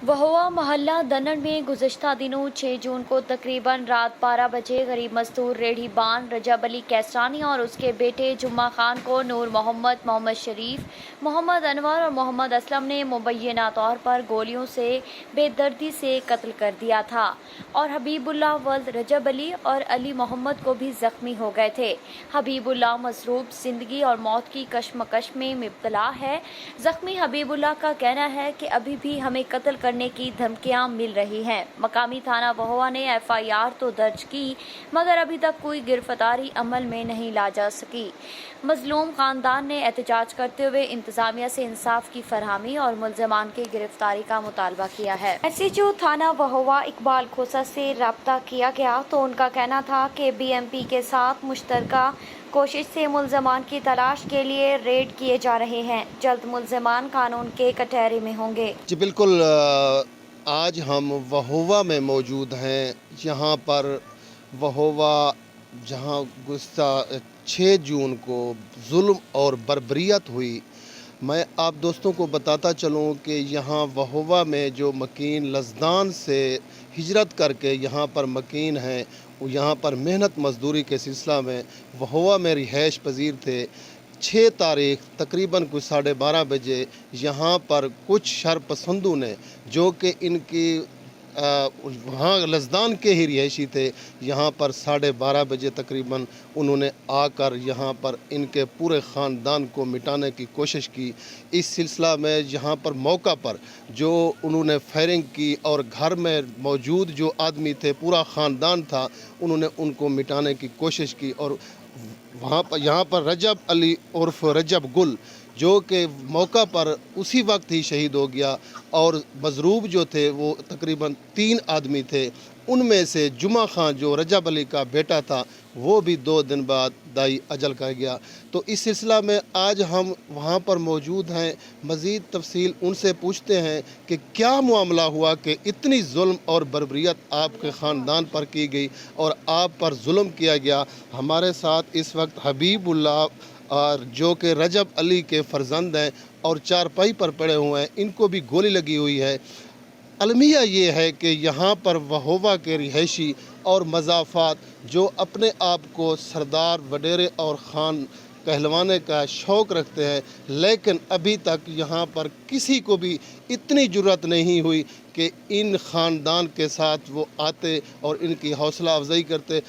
वहुआ मोहल्ला दनन में गुज़श्ता दिनों 6 जून को तकरीबन रात 12 बजे गरीब मजदूर रेढ़ी बान रजब अली कैसरानी और उसके बेटे जुम्मा खान को नूर मोहम्मद, मोहम्मद शरीफ, मोहम्मद अनवर और मोहम्मद असलम ने मुबैना तौर पर गोलियों से बेदर्दी से कत्ल कर दिया था और हबीबुल्लाह वल्द रजब अली और अली मोहम्मद को भी जख्मी हो गए थे। हबीबुल्लाह मसरूब जिंदगी और मौत की कशमकश में मुब्तला है। जख्मी हबीबुल्लाह का कहना है कि अभी भी हमें कत्ल करने की धमकियां मिल रही हैं। मकामी थाना वहुआ ने FIR तो दर्ज की मगर अभी तक कोई गिरफ्तारी अमल में नहीं ला जा सकी। मजलूम खानदान ने एहतजाज करते हुए इंतजामिया से इंसाफ की फरहमी और मुलजमान की गिरफ्तारी का मुतालबा किया है। SHO थाना वहुआ इकबाल खोसा से रब्ता किया गया तो उनका कहना था कि BMP के साथ मुश्तरका कोशिश से मुलजमान की तलाश के लिए रेड किए जा रहे हैं। जल्द मुलजमान कानून के कटहरे में होंगे। जी बिल्कुल, आज हम वहुआ में मौजूद हैं। यहाँ पर वहुआ जहाँ गुज़श्ता 6 जून को जुल्म और बर्बरियत हुई, मैं आप दोस्तों को बताता चलूँ कि यहाँ वहुआ में जो मकीन लज़दान से हिजरत करके यहाँ पर मकीन हैं, वो यहाँ पर मेहनत मजदूरी के सिलसिला में वहुआ में रिहाइश पजीर थे। 6 तारीख तकरीबन कुछ 12:30 बजे यहाँ पर कुछ शरपसंदों ने, जो कि इनकी वहाँ लज़दान के ही रिहायशी थे, यहाँ पर 12:30 बजे तकरीबन उन्होंने आकर यहाँ पर इनके पूरे ख़ानदान को मिटाने की कोशिश की। इस सिलसिला में यहाँ पर मौका पर जो उन्होंने फायरिंग की और घर में मौजूद जो आदमी थे, पूरा ख़ानदान था, उन्होंने उनको मिटाने की कोशिश की और वहाँ पर यहाँ पर रजब अली उर्फ रजब गुल जो कि मौका पर उसी वक्त ही शहीद हो गया और मजरूब जो थे वो तकरीबन 3 आदमी थे। उनमें से जुम्मा खान जो रजब अली का बेटा था वो भी 2 दिन बाद दाई अजल कर गया। तो इस सिलसिला में आज हम वहाँ पर मौजूद हैं। मज़ीद तफसील उनसे पूछते हैं कि क्या मामला हुआ कि इतनी जुल्म और बर्बरियत आपके ख़ानदान पर की गई और आप पर जुल्म किया गया। हमारे साथ इस वक्त हबीबुल्लाह और जो कि रजब अली के फ़र्जंद हैं और चारपाई पर पड़े हुए हैं, इनको भी गोली लगी हुई है। अलमिया ये है कि यहाँ पर वहुआ के रिहायशी और मज़ाफ़ात जो अपने आप को सरदार, वडेरे और ख़ान कहलवाने का शौक़ रखते हैं, लेकिन अभी तक यहाँ पर किसी को भी इतनी जुर्रत नहीं हुई कि इन ख़ानदान के साथ वो आते और इनकी हौसला अफजाई करते।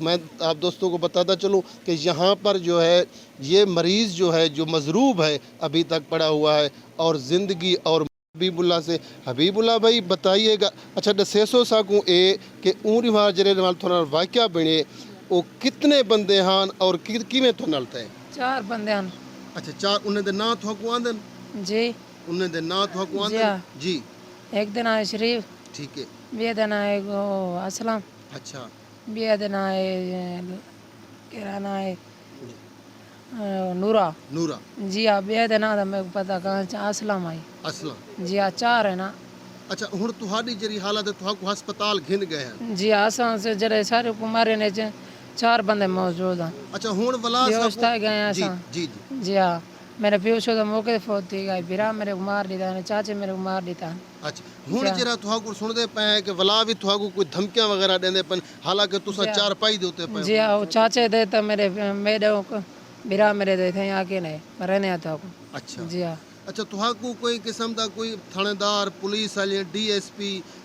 मैं आप दोस्तों को बताता चलूँ कि यहाँ पर जो है ये मरीज़ जो है, जो मजरूब है, अभी तक पड़ा हुआ है और ज़िंदगी और हबीबुल्लाह से। हबीबुल्लाह भाई बताइएगा, अच्छा दसेसो साकू ए कि ऊरी वहाँ जरे नाल थोड़ा वाक़या बने वो कितने बंदे हान और किमें तो नल थे? 4 बंदे हैं। अच्छा 4, उन्हें दे ना थोकू आंदन जी, उन्हें दे ना थोकू आंदन जी। एक दिन आए शरीफ, ठीक है। बे दिन आए असलम, अच्छा बे दिन आए क्या ना है नूरा। नूरा जी हाँ, बे दिन आ मैं पता कहाँ असलम आई। असलम जी हाँ, 4 है ना। अच्छा हुण तुहाडी जरी हालत है, तुहाकू हस्पताल घिन गए हैं? जी हाँ, असां से जरे सारे कुमारे ने 4 बंदे मौजूद हैं। अच्छा हुण वला व्यवस्था गए हैं जी असां। जी जी। जी हाँ, मेरे प्योशो तो मौके ते फौत थी गए, बिरा मेरे को मार दिता है, चाचे मेरे को मार दिता है। अच्छा हुण जरा तुहाकू सुनदे पे हैं कि वला भी तुहाकू कोई धमकियां वगैरह देंदे पन, हालांकि तुसा चारपाई देते पे? जी हाँ, वो चाचे दे तो मेरे को बिरा मेरे दे थे आके नहीं रहने आता को। अच्छा जी हाँ। अच्छा तुहाकू कोई किस्म दा कोई थानेदार, पुलिस वाले, DSP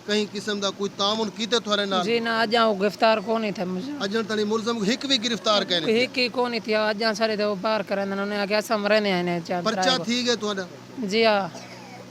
कहीं किस्म दा कोई तामुन कीते थोरे नाल? जी ना, अजा वो गिरफ्तार कौन ही थे मुझे। अजन तनी मुलजम हिक भी गिरफ्तार कहने एक ही कौन ही थी, अजा सारे तो बाहर कर उन्होंने आके असम रहने आए ने चार पर्चा थी गए तुहाडा? जी हाँ,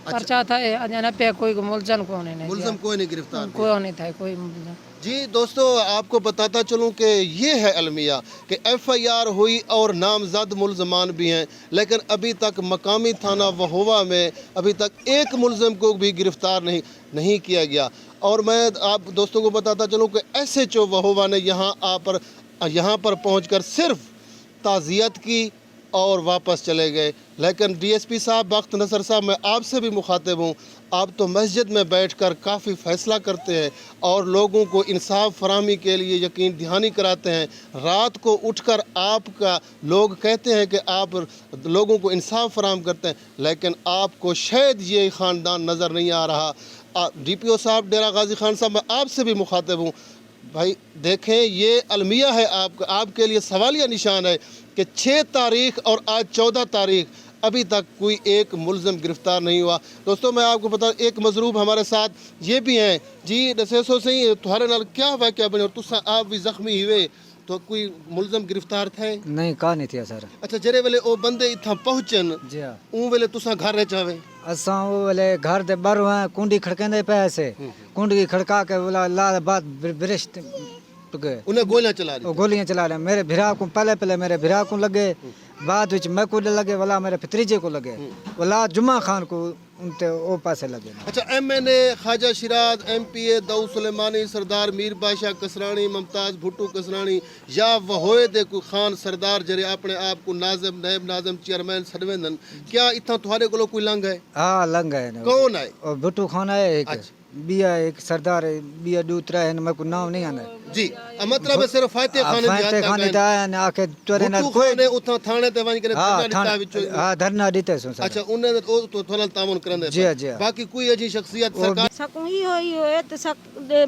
पर्चा था अजा न पे कोई मुलजम कौन है, मुलजम कोई नहीं गिरफ्तार? कोई नहीं था कोई मुलजम। जी दोस्तों, आपको बताता चलूं कि ये है अलमिया कि FIR हुई और नामजद मुलजमान भी हैं, लेकिन अभी तक मकामी थाना वहुआ में अभी तक एक मुलजम को भी गिरफ्तार नहीं किया गया। और मैं आप दोस्तों को बताता चलूं कि SHO वहुआ ने यहाँ पर पहुंचकर सिर्फ ताज़ियत की और वापस चले गए। लेकिन DSP साहब, बख्त नसर साहब, मैं आपसे भी मुखातिब हूँ। आप तो मस्जिद में बैठकर काफ़ी फ़ैसला करते हैं और लोगों को इंसाफ फराहमी के लिए यकीन दहानी कराते हैं। रात को उठकर आपका लोग कहते हैं कि आप लोगों को इंसाफ फराहम करते हैं, लेकिन आपको शायद ये ख़ानदान नज़र नहीं आ रहा। DPO साहब डेरा गाजी खान साहब, मैं आपसे भी मुखातिब हूँ। भाई देखें, ये अलमिया है आपके लिए सवालिया निशान है कि 6 तारीख और आज 14 तारीख अभी तक कोई एक मुलज़म गिरफ़्तार नहीं हुआ। दोस्तों मैं आपको बता, एक मजरूब हमारे साथ ये भी हैं जी। दसेसो सही तुम्हारे नाल क्या वाक़या बने और तुसा आप भी ज़ख्मी हुए, तो कोई मुलज़म गिरफ़्तार थे? नहीं कहा नहीं थी सर। अच्छा, जरे वेले ओ बंदे इत्थां पहुंचन जी हाँ, उन वेले तुसा घर रह जावे? असा वो वाले घर दे बाहरों हैं कुंडी खड़केंदे पे ऐसे कुंडी खड़का के बोला ला बात ब्रिश गए उन्हें गोलियां चला दी। वो गोलियां चला रहे। मेरे भिरा को पहले मेरे भिरा को लगे, बाद विच मैं को लगे, वाला मेरे भतीजे को लगे, वाला जुम्मा खान को उनते ओ पासे लगे। अच्छा, MNA ख्वाजा शिराज, MPA दाऊद सुलेमानी, सरदार मीर बादशाह कसरानी, मुमताज भुट्टू कसरानी या वहोए दे कोई खान सरदार जरे अपने आप को नाज़िम नायब नाज़िम चेयरमैन सदवेंदन, क्या इतना तुम्हारे को कोई लंघ है? हाँ लंघ है। कौन है? और भुट्टू खान है एक, बिया एक सरदार है, बिया दूसरा है, मेरे को नाम नहीं आना जी। मतलब सिर्फ फाते खाने फाते खाने दा ने आके तोरे ना कोई ने उठा थाने ते वहीं करे धरना दिता। हां धरना दिते सो सर। अच्छा, उन्हें तो थोड़ा तामुन करंदे। जी जी। बाकी कोई अजी शख्सियत सरकार सकूं ही है तो सक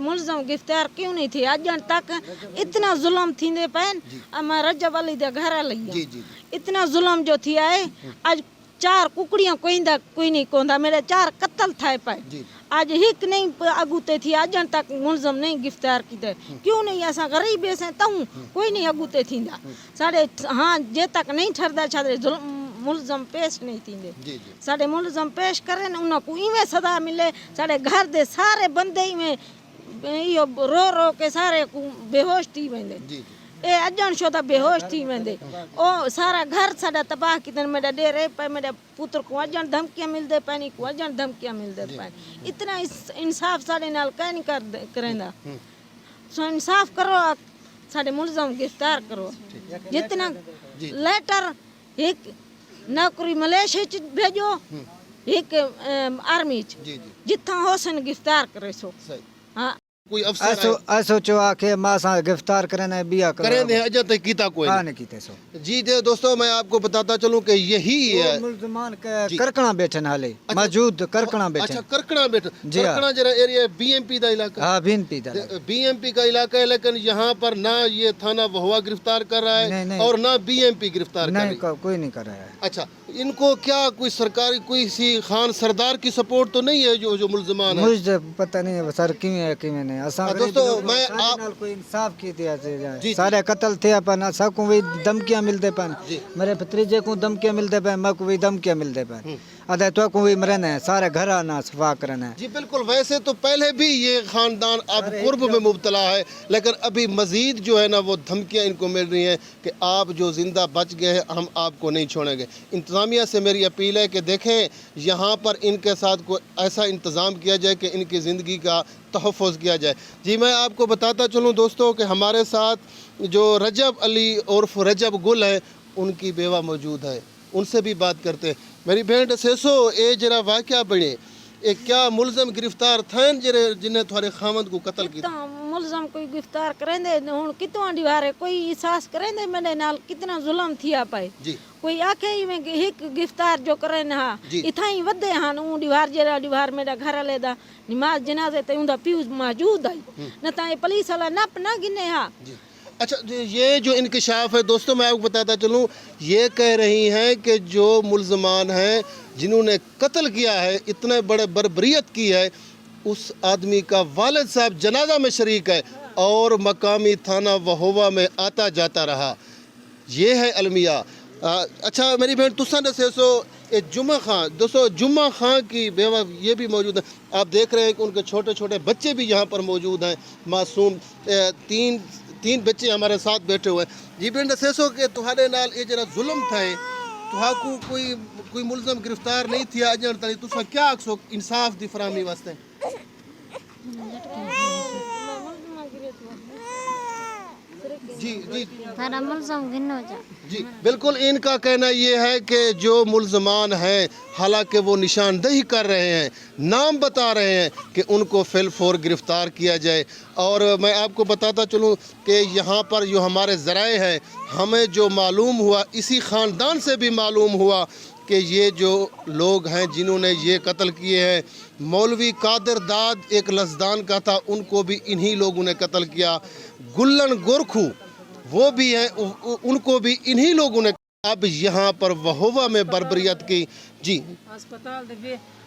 मुलजम गिरफ्तार क्यों नहीं थे अजन तक? इतना जुल्म थींदे पैन अमा रजब अली दे घर लई। जी जी। इतना जुल्म जो थी आए, आज 4 कुकड़ियां कोई नहीं कोंदा, मेरे 4 कत्ल थाए पाए। आज हिक नहीं अगुते थी अजन तक मुलजम नहीं गिरफ्तार की। क्यों नहीं? ऐसा गरीब ऐसे तहूं कोई नहीं अगुते थींदा साडे। हाँ जे तक नहीं ठरदा छादे मुलजम पेश नहीं थींदे। साडे मुलजम पेश करें उन्हें को इवें सदा मिले। साडे घर दे सारे बंदे इवें यो रो के सारे बेहोश थी वेंदे। ए अजन शो बेहोश थी वेंदे। ओ सारा घर साडा तबाह कितन मेरा डेरे पे मेरे पुत्र को अजन धमकियां मिलदे पैनी को अजन धमकियां मिलदे पैनी। इतना इंसाफ साडे नाल कह नहीं करेंदा। सो इंसाफ करो, साडे मुलजम गिरफ्तार करो। जितना लेटर एक नौकरी मलेशिया च भेजो, एक आर्मी च, जितना हो सन गिरफ्तार करे सो। हाँ कोई अफसर ऐसो चो आके मासा गिरफ्तार करने बिया करें दे अजय तक कीता कोई नहीं कीते सो। जी दोस्तों, मैं आपको बताता चलूं कि यही है मुल्जमान के करकना बैठन हाले मौजूद करकना बैठे। अच्छा, करकना बैठे। करकना जरा एरिया BMP दा इलाका। हां BMP दा BMP का इलाका है, लेकिन यहाँ पर ना ये थाना वहुआ गिरफ्तार कर रहा है और ना BMP गिरफ्तार कर रहा है। कोई नहीं कर रहा है। अच्छा, इनको क्या कोई सरकारी कोई सी खान सरदार की सपोर्ट तो नहीं है जो मुल्जमान है? मुझे पता नहीं है सर क्यों है कि मैंने दोस्तों मैं आप कोई इंसाफ की दिया सारे कत्ल थे अपन सब को भी धमकियां मिलते पन, मेरे भतीजे को धमकियां मिलते पे, मैं को भी धमकियां मिलते पे, अदे तो को भी मरना है, सारे घर आना सफा करना है। जी बिल्कुल। वैसे तो पहले भी ये खानदान अब कुर्ब में मुब्तला है, लेकिन अभी मजीद जो है ना वो धमकियां इनको मिल रही हैं कि आप जो जिंदा बच गए हैं हम आपको नहीं छोड़ेंगे। इंतज़ामिया से मेरी अपील है कि देखें यहाँ पर इनके साथ कोई ऐसा इंतज़ाम किया जाए कि इनकी ज़िंदगी का तहफ़्फ़ुज़ किया जाए। जी मैं आपको बताता चलूँ दोस्तों कि हमारे साथ जो रजब अली उर्फ रजब गुल है, उनकी बेवा मौजूद है, उनसे भी बात करते हैं। मेरी बहन सेसो ए जरा वाक़या बने एक क्या मुलजम गिरफ्तार थे जिन्हें थोड़े खामद को कत्ल किया? मुलजम कोई गिरफ्तार करें दे हुन कितना दीवार कोई एहसास करें दे मेरे नाल कितना जुल्म थिया पाए। कोई आखे ही में एक गिरफ्तार जो करे ना इथा ही वदे हां उ दीवार जरा दीवार मेरा घर लेदा नमाज जनाजे ते उंदा प्यूज मौजूद आई न ता पुलिस वाला नप ना गिने हा। अच्छा, ये जो इंकशाफ है दोस्तों, मैं आपको बताता चलूँ, ये कह रही हैं कि जो मुल्ज़मान हैं जिन्होंने कत्ल किया है, इतने बड़े बर्बरियत की है, उस आदमी का वालिद साहब जनाजा में शरीक है और मकामी थाना वहोवा में आता जाता रहा। ये है अलमिया। अच्छा मेरी बहन तुसा दसे सो जुम्मा खां, दोस्तों जुम्मा खां की बेवा ये भी मौजूद है। आप देख रहे हैं कि उनके छोटे छोटे बच्चे भी यहाँ पर मौजूद हैं, मासूम। तीन बच्चे हमारे साथ बैठे हुए हैं। जी बहन दसे सो के तुम्हारे नाल ये जरा जुल्म थे, तुहाकू कोई मुलजम गिरफ्तार नहीं थी अजन तली, तुसा क्या आखसो इंसाफ दी फराहमी वास्ते? जी जी जी बिल्कुल। इनका कहना ये है कि जो मुल्ज़मान हैं हालांकि वो निशानदेही कर रहे हैं, नाम बता रहे हैं कि उनको फिलफौर गिरफ़्तार किया जाए। और मैं आपको बताता चलूँ कि यहाँ पर जो हमारे ज़राए हैं, हमें जो मालूम हुआ, इसी ख़ानदान से भी मालूम हुआ کہ یہ جو لوگ ہیں جنہوں نے یہ قتل کیے ہیں، مولوی قادر داد ایک لزدان کا تھا، ان کو بھی انہی لوگوں نے قتل کیا۔ گلن گورکھو وہ بھی ہیں، ان کو بھی انہی لوگوں نے اب یہاں پر وہوہ میں بربریت کی۔ جی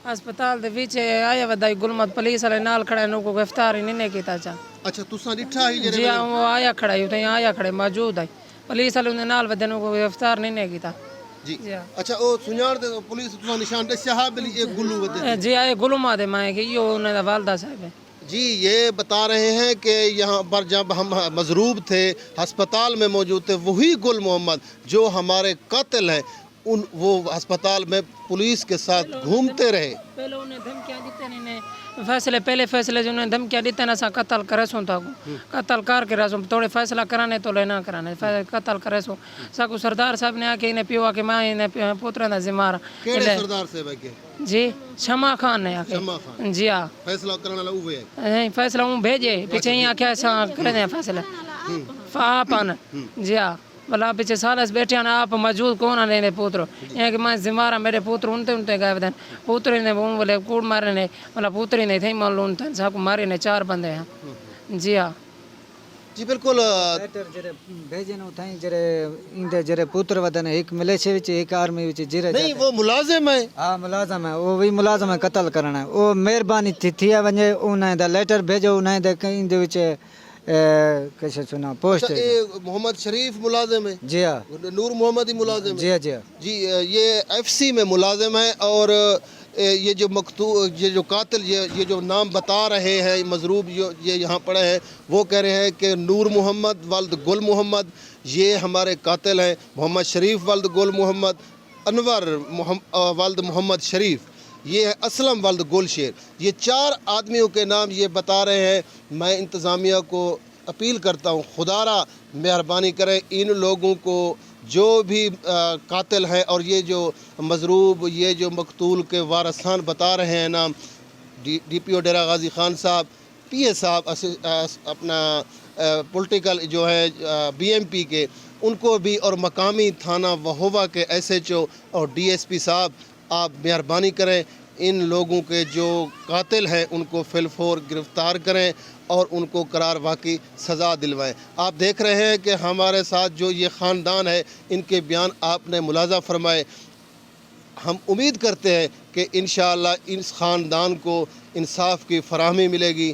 ہسپتال دے وچ آیا ودا گلمت پولیس والے نال کھڑے نو کو گرفتار ہی نہیں کیتا چا اچھا تساں ڈٹھا ہی جی وہ آیا کھڑا ہی تے آیا کھڑے موجود ہے پولیس والے نال ودے نو کو گرفتار نہیں کیتا جی اچھا او سنیار دے پولیس تساں نشان دسیا ہے بلی ایک گلو ودے جی آئے گلما دے میں کہ یہ انہاں دا والدہ صاحب ہے۔ جی یہ بتا رہے ہیں کہ یہاں پر جب ہم مضروب تھے ہسپتال میں موجود تھے، وہی گل محمد جو ہمارے قاتل ہیں وہ ہسپتال میں پولیس کے ساتھ گھومتے رہے۔ پہلے انہیں دھمکیاں دیتے نہیں پہلے فیصلے جو انہیں دھمکیاں دیتے نا سا قتل کرے سوں تھا قتل کر کے رسوں تھوڑے فیصلہ کرانے تو لینا کرانے قتل کرے سوں ساکو سردار صاحب نے آ کے انہیں پیوا کہ میں انہیں پوترے دا ذمہ کیڑے سردار صاحب ہے کہ جی شمع خان نے آ کے شمع خان جی ہاں فیصلہ کرنے والا ہوئے ہے۔ فیصلہ ہوں بھیجے پیچھے ہی آکھیا سا کرے دیں فیصلہ فاپن جی ہاں بلا پیچھے سالس بیٹھے ہیں آپ موجود کون آنے نے پوتر یہ کہ میں ذمہ میرے پوتر انتے گئے بدن پوتری نے وہ بولے کوڑ مارے نے بلا پوتری نے تھے معلوم تھا سب کو مارے نے 4 بندے ہیں جی ہاں جی بالکل لیٹر جڑے بھیجے نو تھیں جڑے ایندے جڑے پوتر ودن ایک ملیشیا وچ ایک آرمی وچ جرے نہیں وہ ملازم ہے ہاں ملازم ہے وہ بھی ملازم ہے قتل کرنا ہے وہ مہربانی تھی ونجے انہاں دا لیٹر بھیجو انہاں دے کہیں دے وچ کیسے سنا پوسٹ محمد شریف ملازم ہے، جی ہاں نور محمد ہی ملازم ہے۔ جی ہاں جی ہاں جی یہ ایف سی میں ملازم ہے اور یہ جو یہ جو قاتل یہ جو نام بتا رہے ہیں مضروب یہ یہاں پڑے ہیں وہ کہہ رہے ہیں کہ نور محمد ولد گل محمد یہ ہمارے قاتل ہیں، محمد شریف ولد گل محمد، انور ولد محمد شریف، یہ ہے اسلم ولد گل شیر، یہ 4 آدمیوں کے نام یہ بتا رہے ہیں۔ میں انتظامیہ کو اپیل کرتا ہوں خدا را مہربانی کریں ان لوگوں کو جو بھی قاتل ہیں اور یہ جو مضروب یہ جو مقتول کے وارثان بتا رہے ہیں نام ڈی پی او ڈیرہ غازی خان صاحب، پی اے صاحب اپنا پولیٹیکل جو ہے بی ایم پی کے ان کو بھی اور مقامی تھانہ وہوہ کے ایس ایچ او اور ڈی ایس پی صاحب آپ مہربانی کریں ان لوگوں کے جو قاتل ہیں ان کو فی الفور گرفتار کریں اور ان کو قرار واقعی سزا دلوائیں۔ آپ دیکھ رہے ہیں کہ ہمارے ساتھ جو یہ خاندان ہے ان کے بیان آپ نے ملاحظہ فرمائے۔ ہم امید کرتے ہیں کہ انشاءاللہ اس خاندان کو انصاف کی فراہمی ملے گی۔